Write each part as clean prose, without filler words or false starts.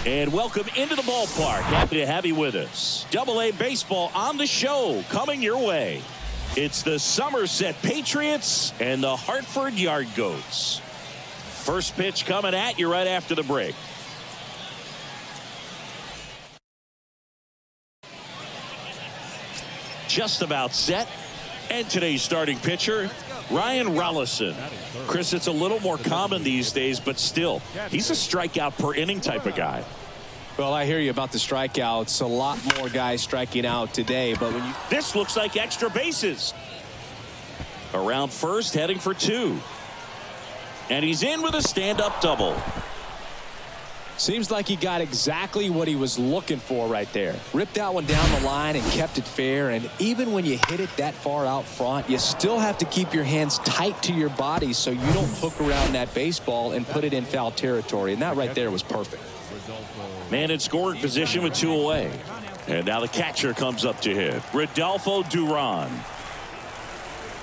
And welcome into the ballpark. Happy to have you with us. Double-A baseball on the show coming your way. It's the Somerset Patriots and the Hartford Yard Goats. First pitch coming at you right after the break. Just about set. And today's starting pitcher, Ryan Rollison. Chris, it's a little more common these days, but still, he's a strikeout per inning type of guy. Well, I hear you about the strikeouts. A lot more guys striking out today, but when you... This looks like extra bases. Around first, heading for two. And he's in with a stand-up double. Seems like he got exactly what he was looking for right there. Ripped that one down the line and kept it fair. And even when you hit it that far out front, you still have to keep your hands tight to your body so you don't hook around that baseball and put it in foul territory. And that right there was perfect. Man in scoring position with two away. And now the catcher comes up to hit. Rodolfo Duran.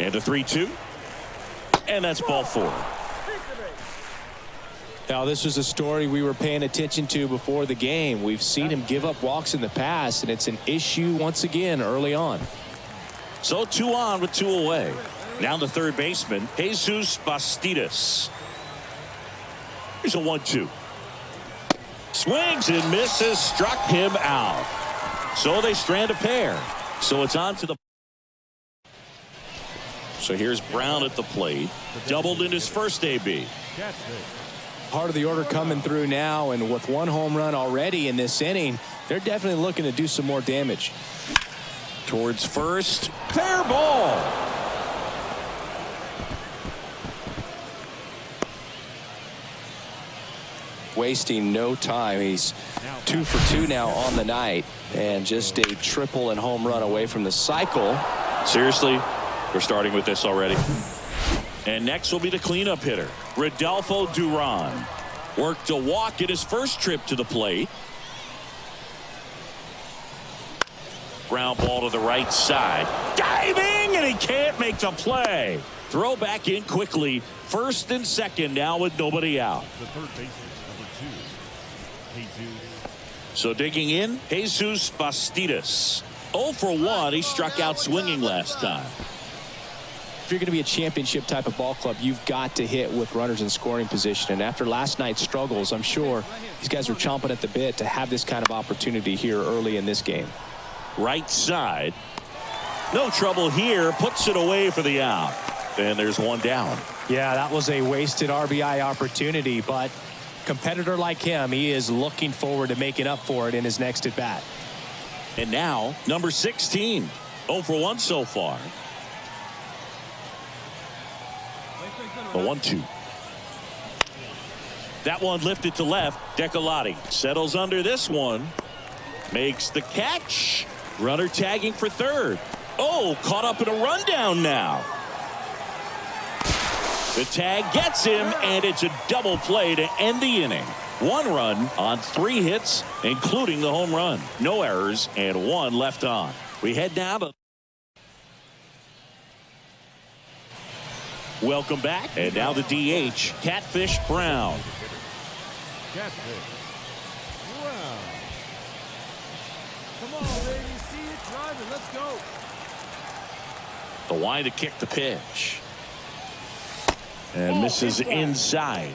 And a 3-2. And that's ball four. Now, this was a story we were paying attention to before the game. We've seen him give up walks in the past, and it's an issue once again early on. So 2 on with 2 away. Now the third baseman, Jesus Bastidas. Here's a 1-2. Swings and misses, struck him out. So they strand a pair. So it's on to the... So here's Brown at the plate. Doubled in his first AB. Part of the order coming through now, and with 1 home run already in this inning, they're definitely looking to do some more damage. Towards first. Fair ball. Wasting no time. He's 2 for 2 now on the night, and just a triple and home run away from the cycle. Seriously, we're starting with this already. And next will be the cleanup hitter, Rodolfo Duran. Worked a walk in his first trip to the plate. Ground ball to the right side. Diving, and he can't make the play. Throw back in quickly. First and second now with nobody out. The third baseman, number 2, Jesus. So digging in, Jesus Bastidas. 0 for 1. He struck out swinging last time. If you're going to be a championship type of ball club, you've got to hit with runners in scoring position. And after last night's struggles, I'm sure these guys are chomping at the bit to have this kind of opportunity here early in this game. Right side. No trouble here. Puts it away for the out. And there's one down. Yeah, that was a wasted RBI opportunity, but competitor like him, he is looking forward to making up for it in his next at bat. And now number 16. 0 for 1 so far. The 1-2. That one lifted to left. Decolati settles under this one. Makes the catch. Runner tagging for third. Oh, caught up in a rundown now. The tag gets him, and it's a double play to end the inning. 1 run on 3 hits, including the home run. No errors and 1 left on. We head now to... Welcome back. And now the DH, Catfish Brown. Catfish. Wow. Come on, baby. See it, drive it. Let's go. The line to kick the pitch. And misses inside.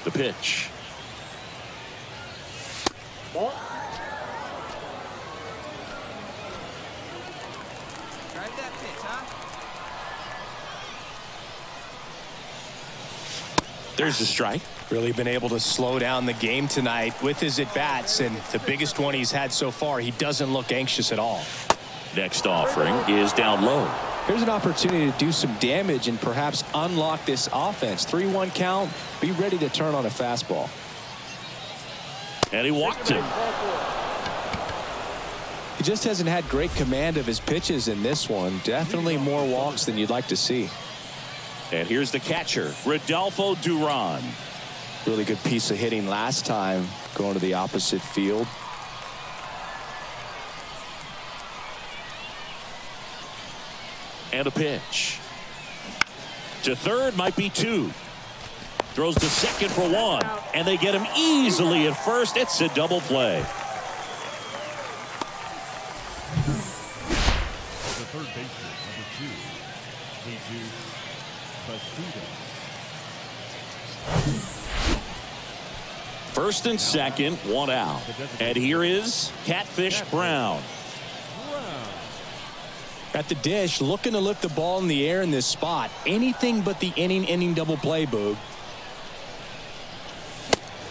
The pitch. Drive that pitch, huh? There's the strike. Really been able to slow down the game tonight with his at-bats, and the biggest one he's had so far, he doesn't look anxious at all. Next offering is down low. Here's an opportunity to do some damage and perhaps unlock this offense. 3-1 count. Be ready to turn on a fastball. And he walked him. He just hasn't had great command of his pitches in this one. Definitely more walks than you'd like to see. And here's the catcher, Rodolfo Duran. Really good piece of hitting last time, going to the opposite field. And a pitch. To third, might be 2. Throws to second for 1. And they get him easily at first. It's a double play. The third baseman, number 2, Jesus Bastidas. First and second, 1 out. And here is Catfish Brown. At the dish, looking to lift the ball in the air in this spot. Anything but the inning double play, Boog.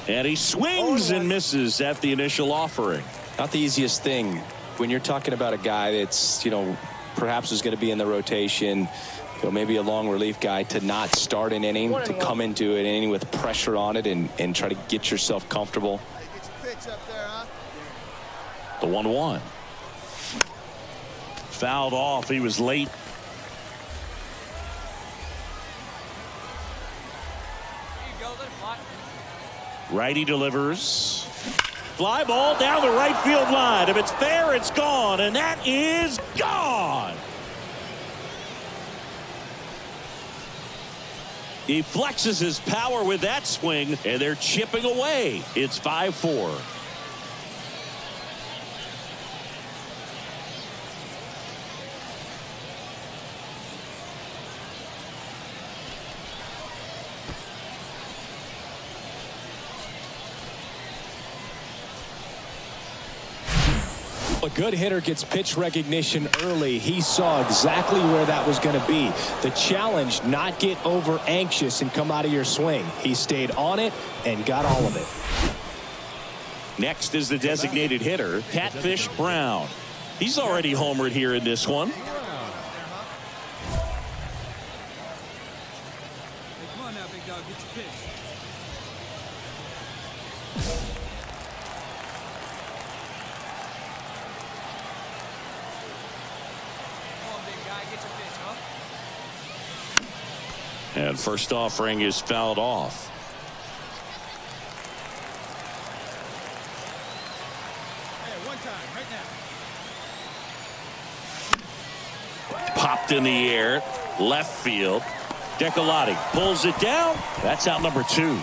And he swings and misses at the initial offering. Not the easiest thing when you're talking about a guy that's, perhaps is going to be in the rotation, maybe a long relief guy, to not start an inning, to come into an inning with pressure on it and try to get yourself comfortable. The 1-1. Fouled off. He was late. Righty delivers. Fly ball down the right field line. If it's there, it's gone. And that is gone. He flexes his power with that swing, and they're chipping away. It's 5-4. A good hitter gets pitch recognition early. He saw exactly where that was going to be. The challenge, not get over anxious and come out of your swing. He stayed on it and got all of it. Next is the designated hitter, Catfish Brown. He's already homered here in this one. Hey, come on now, big dog. Get your pitch. And first offering is fouled off. Hey, one time, right now. Popped in the air, left field. Decolati pulls it down. That's out number 2.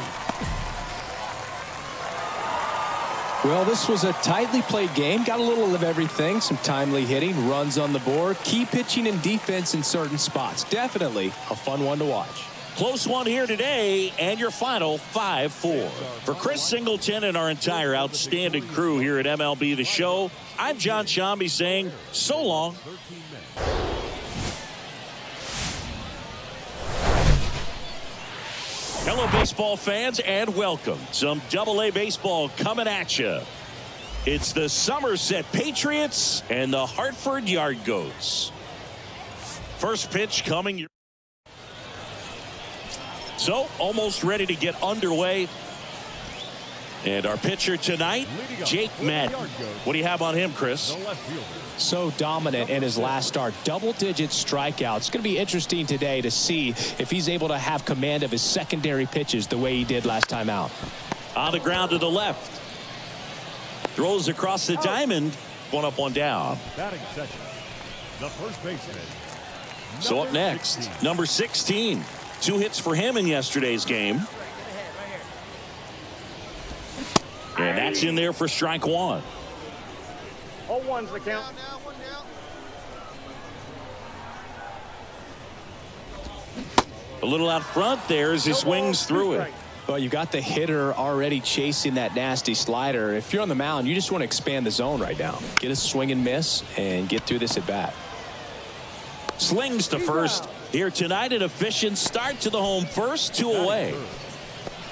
Well, this was a tightly played game. Got a little of everything. Some timely hitting, runs on the board, key pitching and defense in certain spots. Definitely a fun one to watch. Close one here today, and your final 5-4. For Chris Singleton and our entire outstanding crew here at MLB The Show, I'm John Shambi saying so long. Hello, baseball fans, and welcome. Some AA baseball coming at you. It's the Somerset Patriots and the Hartford Yard Goats. First pitch coming. So, almost ready to get underway. And our pitcher tonight, Jake Madden. What do you have on him, Chris? So dominant in his last start. Double-digit strikeouts. It's going to be interesting today to see if he's able to have command of his secondary pitches the way he did last time out. On the ground to the left. Throws across the diamond. 1 up, 1 down. Batting second, the first baseman. So up next, number 16. 2 hits for him in yesterday's game. And that's in there for strike 1. 0-1's the count. A little out front there as he swings through it. Well, you got the hitter already chasing that nasty slider. If you're on the mound, you just want to expand the zone right now. Get a swing and miss and get through this at bat. Slings to first. Here tonight, an efficient start to the home first, 2 away.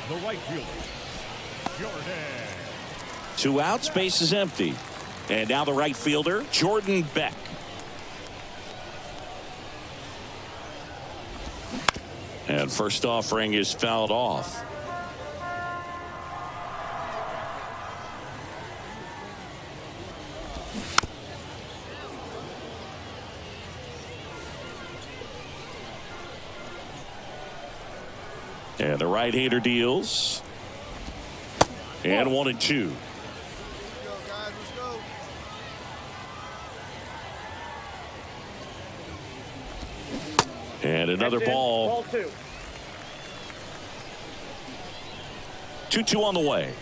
The right fielder, Jordan. 2 outs, base is empty. And now the right fielder, Jordan Beck. And first offering is fouled off. And the right-hander deals. And 1-2. And another That's in. ball. Ball 2. 2-2 on the way.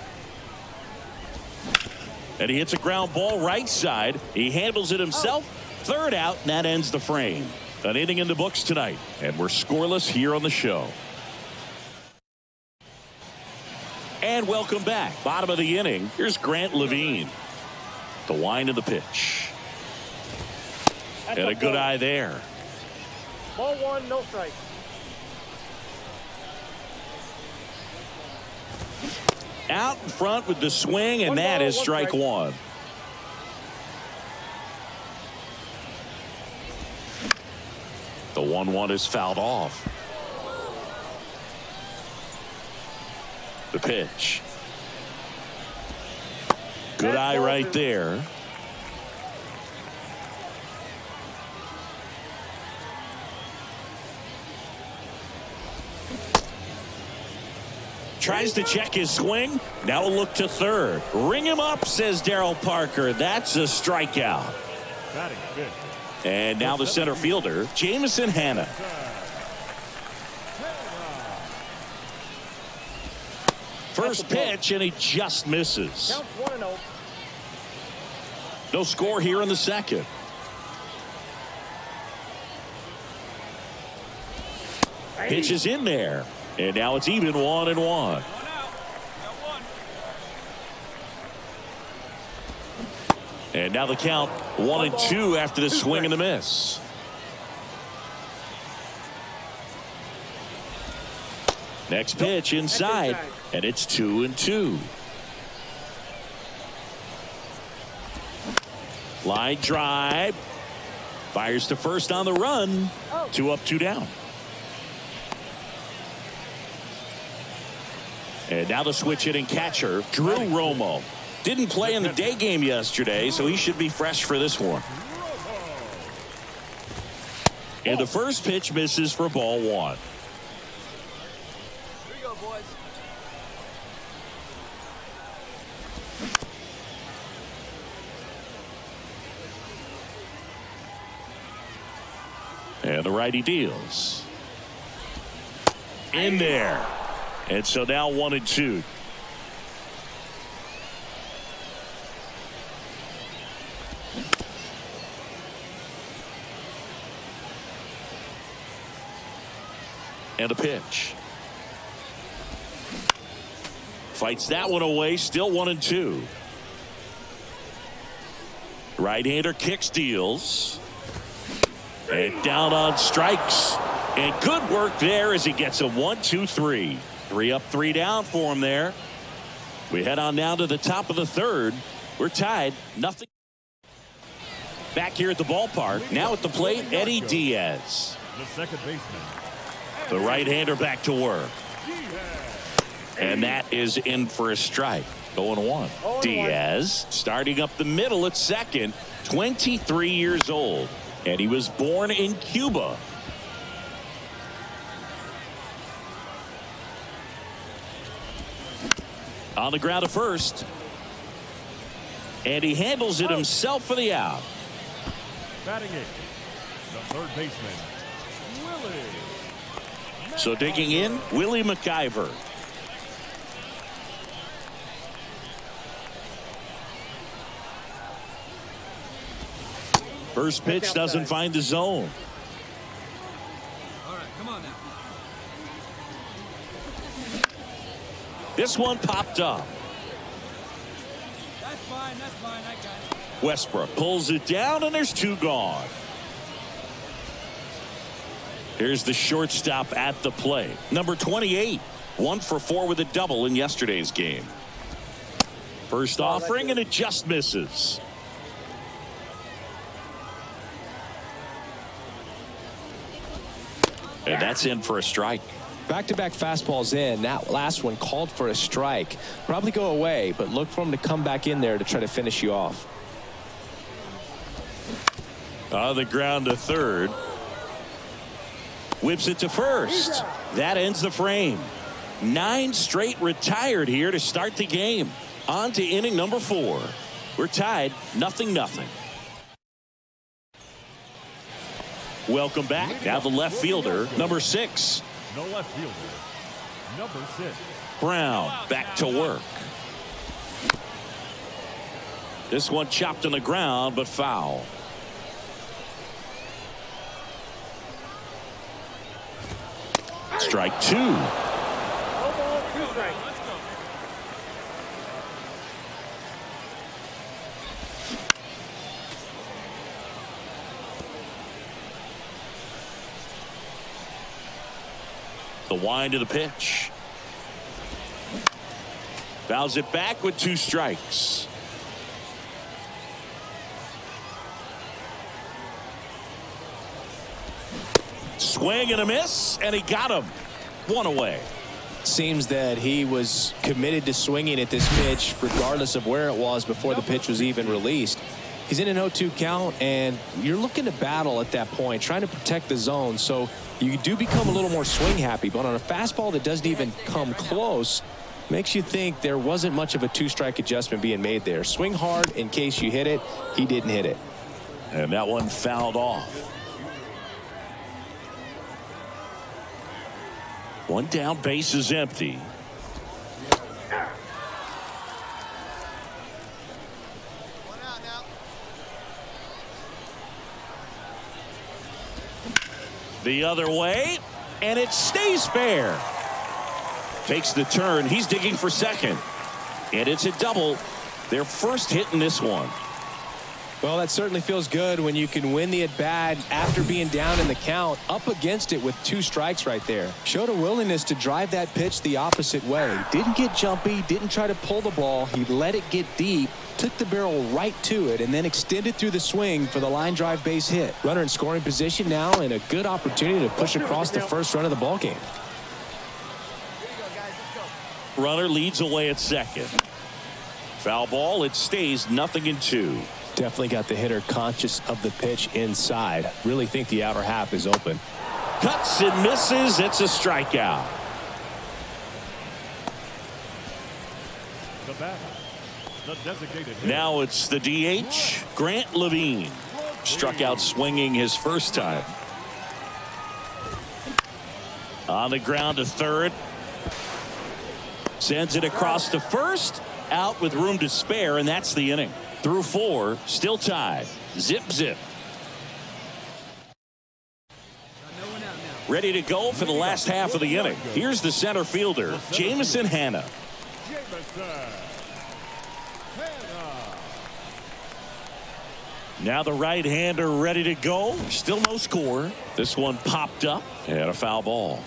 And he hits a ground ball right side. He handles it himself. Third out, and that ends the frame. An inning in the books tonight, and we're scoreless here on the show. And welcome back. Bottom of the inning. Here's Grant Levine. The wind of the pitch. That's And a good eye there. Ball 1, no strike. Out in front with the swing, and One that ball, is one strike strike. one. The 1-1 is fouled off. The pitch. Good That's eye ball right 2. there. Tries to check his swing. Now a look to third. Ring him up, says Darryl Parker. That's a strikeout. Batting fifth. And now the center fielder, Jamison Hanna. First pitch, and he just misses. Counts 1-0. No score here in the second. Pitch is in there. And now it's even 1-1. One out. Got one. And now the count 1-2 after the swing and the miss. Next pitch inside, and it's 2-2. Line drive. Fires to first on the run. 2 up, 2 down. And now the switch hitting catcher, Drew Romo. Didn't play in the day game yesterday, so he should be fresh for this one. And the first pitch misses for ball 1. Here we go, boys. And the righty deals. In there. And so now 1-2. And a pitch. Fights that one away. Still 1-2. Right-hander kicks, deals. And down on strikes. And good work there as he gets a 1-2-3. 3 up, 3 down for him there. We head on down to the top of the third. We're tied. Nothing. Back here at the ballpark. Now at the plate, Eddie Diaz. The second baseman. The right-hander back to work. And that is in for a strike. 0-1. Diaz starting up the middle at second. 23 years old. And he was born in Cuba. On the ground to first. And he handles it himself for the out. Batting eighth. The third baseman. Willie. So digging in, Willie McIver. First pitch doesn't find the zone. All right, come on now. This one popped up. That's fine. I got it. Westbrook pulls it down, and there's 2 gone. Here's the shortstop at the plate. Number 28. 1 for 4 with a double in yesterday's game. First offering, and it just misses. And that's in for a strike. Back-to-back fastballs in. That last one called for a strike. Probably go away, but look for him to come back in there to try to finish you off. On the ground to third. Whips it to first. That ends the frame. 9 straight retired here to start the game. On to inning number 4. We're tied 0-0. Welcome back. Now the left fielder, number 6. The left fielder, number 6. Brown back to work. This one chopped on the ground, but foul. Strike 2. No ball, 2 strikes. The wind of the pitch. Fouls it back with 2 strikes. Swing and a miss, and he got him. 1 away. Seems that he was committed to swinging at this pitch regardless of where it was before the pitch was even released. He's in an 0-2 count, and you're looking to battle at that point, trying to protect the zone. So you do become a little more swing happy, but on a fastball that doesn't even come close, makes you think there wasn't much of a 2-strike adjustment being made there. Swing hard in case you hit it. He didn't hit it. And that one fouled off. 1 down, base is empty. The other way, and it stays fair. Takes the turn. He's digging for second. And it's a double. Their first hit in this one. Well, that certainly feels good when you can win the at-bat after being down in the count, up against it with 2 strikes right there. Showed a willingness to drive that pitch the opposite way. Didn't get jumpy, didn't try to pull the ball. He let it get deep, took the barrel right to it, and then extended through the swing for the line drive base hit. Runner in scoring position now, and a good opportunity to push across the first run of the ballgame. Runner leads away at second. Foul ball. It stays 0-2. Definitely got the hitter conscious of the pitch inside. Really think the outer half is open. Cuts and misses. It's a strikeout. The batter, the designated hitter. Now it's the DH, Grant Levine. Struck out swinging his first time. On the ground to third. Sends it across to first. Out with room to spare, and that's the inning. Through 4, still tied. Zip, zip. Ready to go for the last half of the inning. Here's the center fielder, Jamison Hanna. Now the right-hander ready to go. Still no score. This one popped up and a foul ball.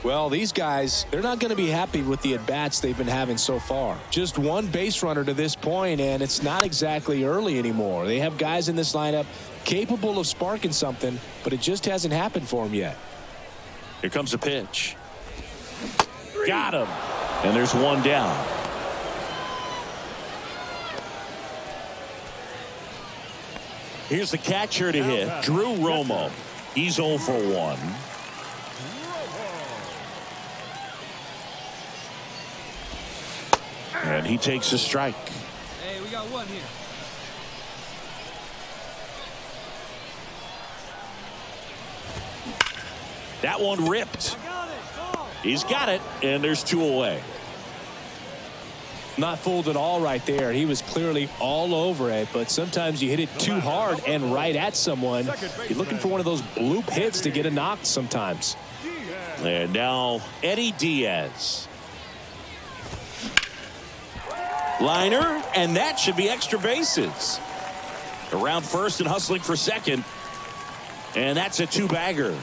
Well, these guys, they're not going to be happy with the at-bats they've been having so far. Just 1 base runner to this point, and it's not exactly early anymore. They have guys in this lineup capable of sparking something, but it just hasn't happened for them yet. Here comes a pitch. Got him. And there's 1 down. Here's the catcher to hit, Drew Romo. He's 0 for 1. And he takes a strike. Hey, we got 1 here. That one ripped. He's got it, and there's 2 away. Not fooled at all right there. He was clearly all over it, but sometimes you hit it too hard and right at someone. You're looking for one of those bloop hits to get a knock sometimes. And now Eddie Diaz. Liner, and that should be extra bases. Around first and hustling for second. And that's a 2-bagger.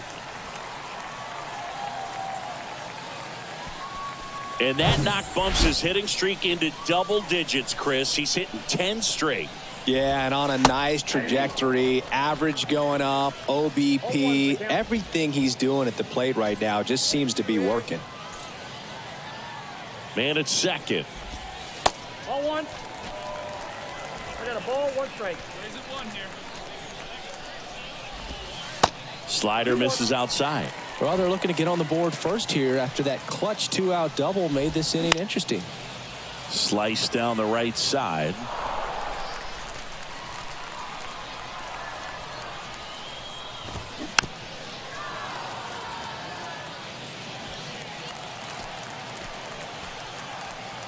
And that knock bumps his hitting streak into double digits, Chris. He's hitting 10 straight. Yeah, and on a nice trajectory, average going up, OBP, everything he's doing at the plate right now just seems to be working. Man at second. Ball 1. I got a ball, 1 strike. Raise it 1 here. Slider misses outside. Well, they're looking to get on the board first here after that clutch 2-out double made this inning interesting. Slice down the right side.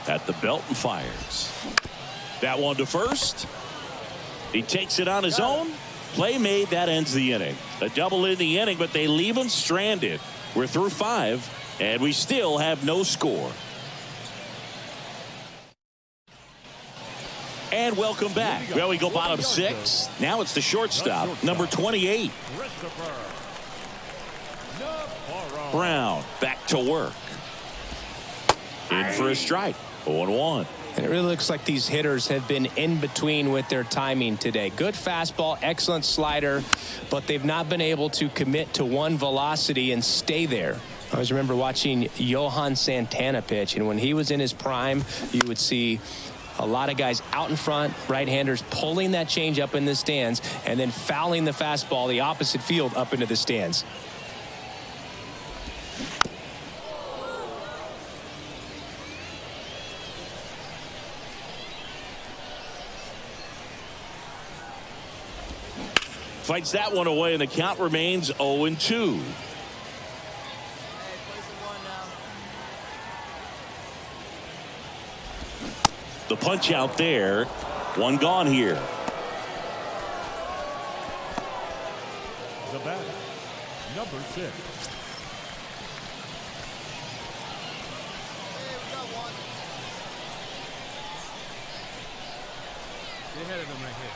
At the belt and fires. That one to first. He takes it on his own. Play made. That ends the inning. A double in the inning, but they leave him stranded. We're through 5, and we still have no score. And welcome back. Well, we go bottom 6. Now it's the shortstop, number 28. Brown back to work. In for a strike. 0-1. And it really looks like these hitters have been in between with their timing today. Good fastball, excellent slider, but they've not been able to commit to one velocity and stay there. I always remember watching Johan Santana pitch, and when he was in his prime, you would see a lot of guys out in front, right-handers pulling that change up in the stands and then fouling the fastball the opposite field up into the stands. Fights that one away, and the count remains 0-2. The punch out there. One gone here. The batter, number 6. Get ahead of him right here.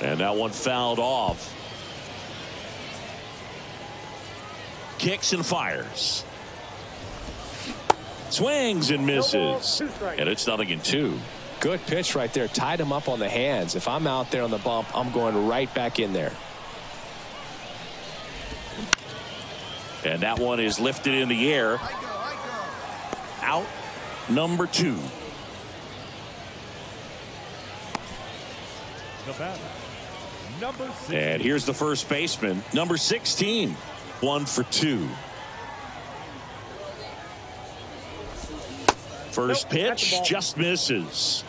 And that one fouled off. Kicks and fires. Swings and misses. And it's 0-2. Good pitch right there. Tied him up on the hands. If I'm out there on the bump, I'm going right back in there. And that one is lifted in the air. Out number 2. The batter, number 6. And here's the first baseman, number 16. 1 for 2. First pitch just misses.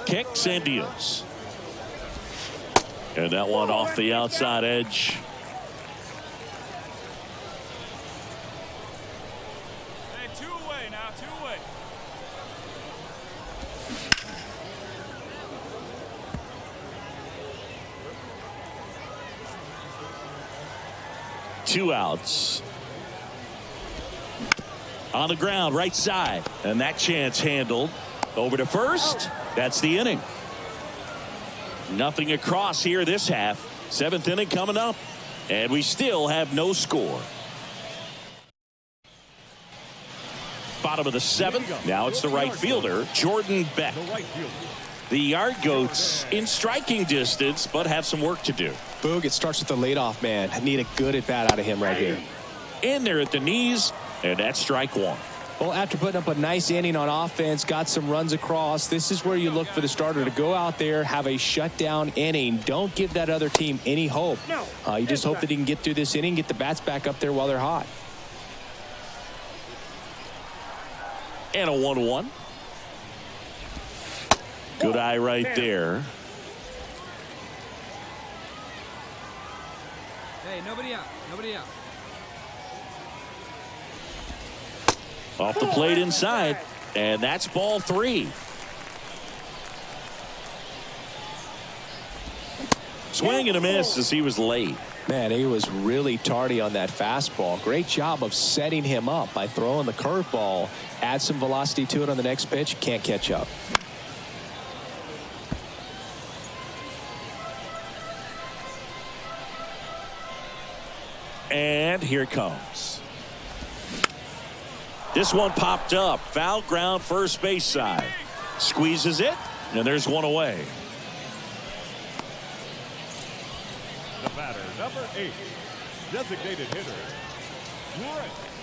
Kicks and deals. And that one off the outside edge. Hey, 2 away now, 2 away. Two outs. On the ground, right side. And that chance handled. Over to first. That's the inning. Nothing across here this half. 7th inning coming up. And we still have no score. Bottom of the 7th. Now it's the right fielder, Jordan Beck. The Yard Goats in striking distance, but have some work to do. Boog, it starts with the leadoff man. I need a good at bat out of him right here. In there at the knees, and that's strike 1. Well, after putting up a nice inning on offense, got some runs across, this is where you look for the starter to go out there, have a shutdown inning. Don't give that other team any hope. You just hope that he can get through this inning, get the bats back up there while they're hot. And a 1-1. Good eye right there. Hey, nobody out. Nobody out. Off the plate inside. And that's ball 3. Swing and a miss as he was late. Man, he was really tardy on that fastball. Great job of setting him up by throwing the curveball. Add some velocity to it on the next pitch. Can't catch up. And here it comes. This one popped up. Foul ground first base side. Squeezes it. And there's one away. The batter, number 8. Designated hitter,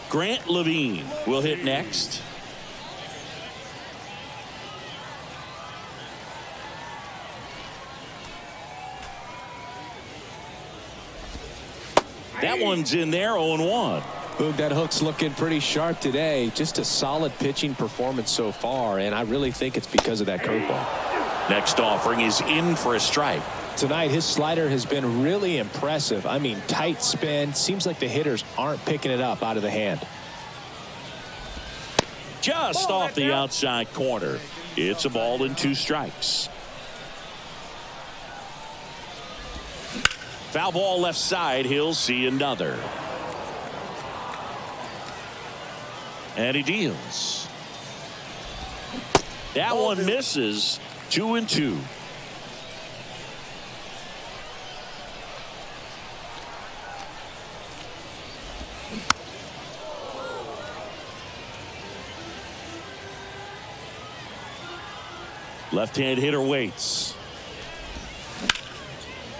Grant Levine will hit next. That one's in there, 0-1. Boog, that hook's looking pretty sharp today. Just a solid pitching performance so far, and I really think it's because of that curveball. Next offering is in for a strike. Tonight, his slider has been really impressive. I mean, tight spin. Seems like the hitters aren't picking it up out of the hand. Just off the outside corner. It's a ball and 2 strikes. Foul ball left side. He'll see another. And he deals. That one misses. 2-2. Left-hand hitter waits.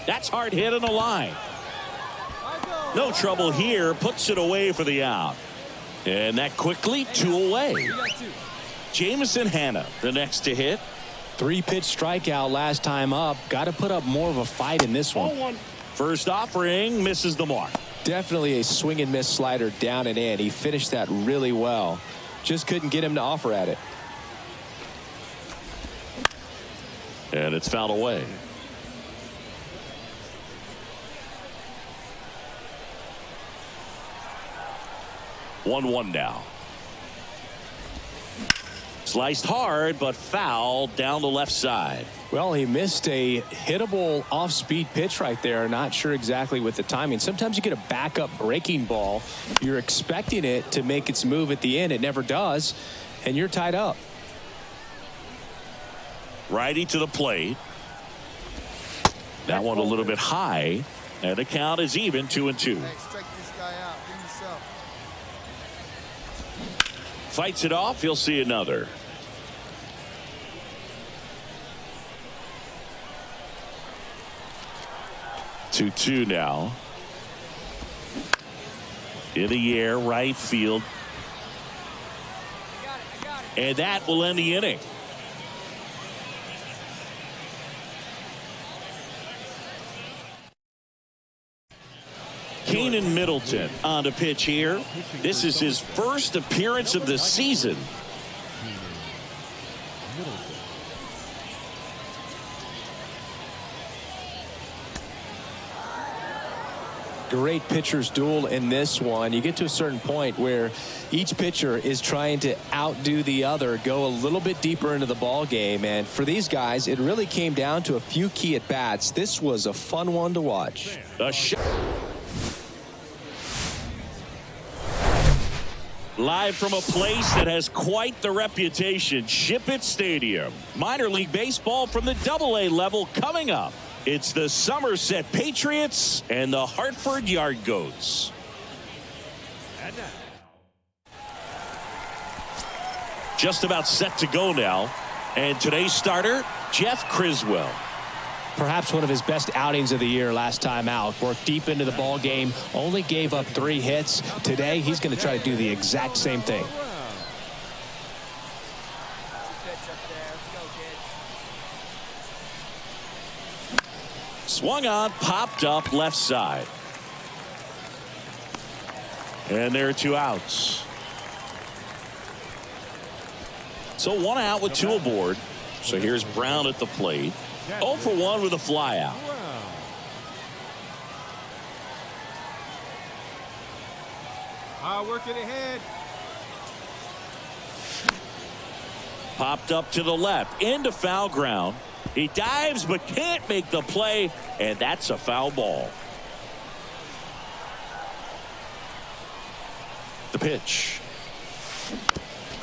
That's hard hit on the line. No trouble here. Puts it away for the out. And that quickly 2 away. Jamison Hanna, the next to hit. 3-pitch strikeout last time up. Got to put up more of a fight in this one. First offering misses the mark. Definitely a swing and miss slider down and in. He finished that really well. Just couldn't get him to offer at it. And it's fouled away. One now. Sliced hard, but foul down the left side. Well, he missed a hittable off-speed pitch right there. Not sure exactly with the timing. Sometimes you get a backup breaking ball. You're expecting it to make its move at the end. It never does, and you're tied up. Righty to the plate. That one a little bit high, and the count is even 2-2. Fights it off. He'll see another. Two now. In the air, right field. And that will end the inning. Keenan Middleton on the pitch here. This is his first appearance of the season. Great pitcher's duel in this one. You get to a certain point where each pitcher is trying to outdo the other, go a little bit deeper into the ball game, and for these guys it really came down to a few key at bats. This was a fun one to watch. Live from a place that has quite the reputation, Ship It Stadium. Minor league baseball from the AA level coming up. It's the Somerset Patriots and the Hartford Yard Goats. Just about set to go now. And today's starter, Jeff Criswell. Perhaps one of his best outings of the year last time out. Worked deep into the ball game, only gave up 3 hits. Today he's going to try to do the exact same thing. Swung on, popped up left side. And there are 2 outs. So 1 out with 2 aboard. So here's Brown at the plate. 0 for 1 with a fly out. Working ahead. Popped up to the left into foul ground. He dives but can't make the play, and that's a foul ball. The pitch.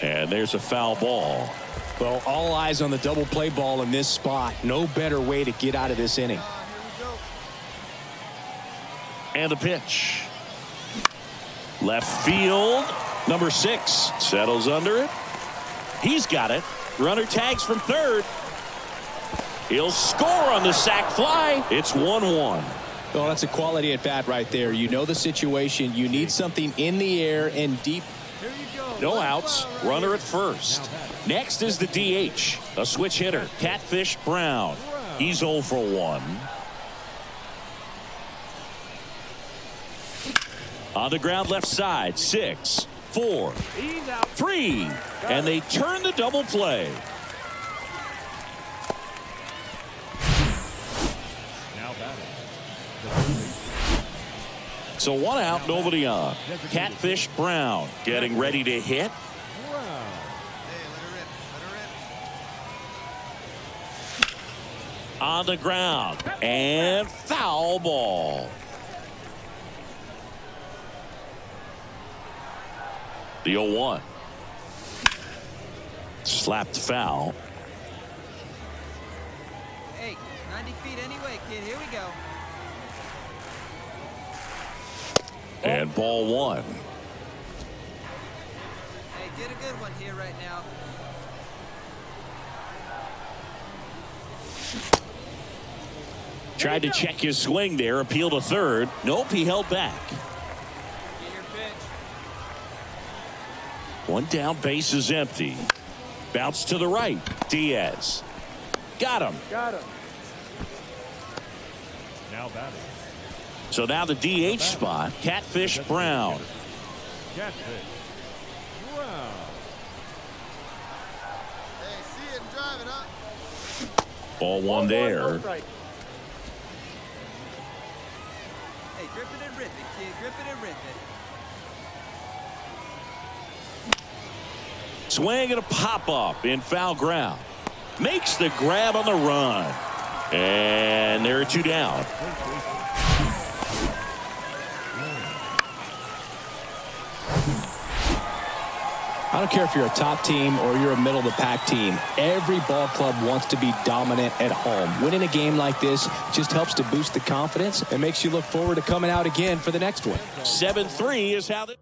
And there's a foul ball. Well, all eyes on the double play ball in this spot. No better way to get out of this inning. And the pitch. Left field. Number 6 settles under it. He's got it. Runner tags from third. He'll score on the sac fly. It's 1-1. Well, that's a quality at bat right there. You know the situation. You need something in the air and deep. No outs. Runner at first. Next is the DH. A switch hitter, Catfish Brown. He's 0 for 1. On the ground left side. 6, 4, 3. And they turn the double play. Now batting. So 1 out, nobody on. Catfish Brown getting ready to hit. On the ground. And foul ball. The 0-1. Slapped foul. Hey, 90 feet anyway, kid. Here we go. And ball 1. Hey, did a good one here right now. Tried to check his swing there. Appeal to third. Nope, he held back. Get your pitch. 1 down, base is empty. Bounce to the right. Diaz. Got him. Now batting. So now the DH spot. Catfish Brown. Catfish Brown. Hey, see it and drive it, huh? Ball 1 there. Hey, grip it and rip it, kid. Grip it and rip it. Swing and a pop-up in foul ground. Makes the grab on the run. And there are 2 down. I don't care if you're a top team or you're a middle-of-the-pack team. Every ball club wants to be dominant at home. Winning a game like this just helps to boost the confidence and makes you look forward to coming out again for the next one. 7-3 is how the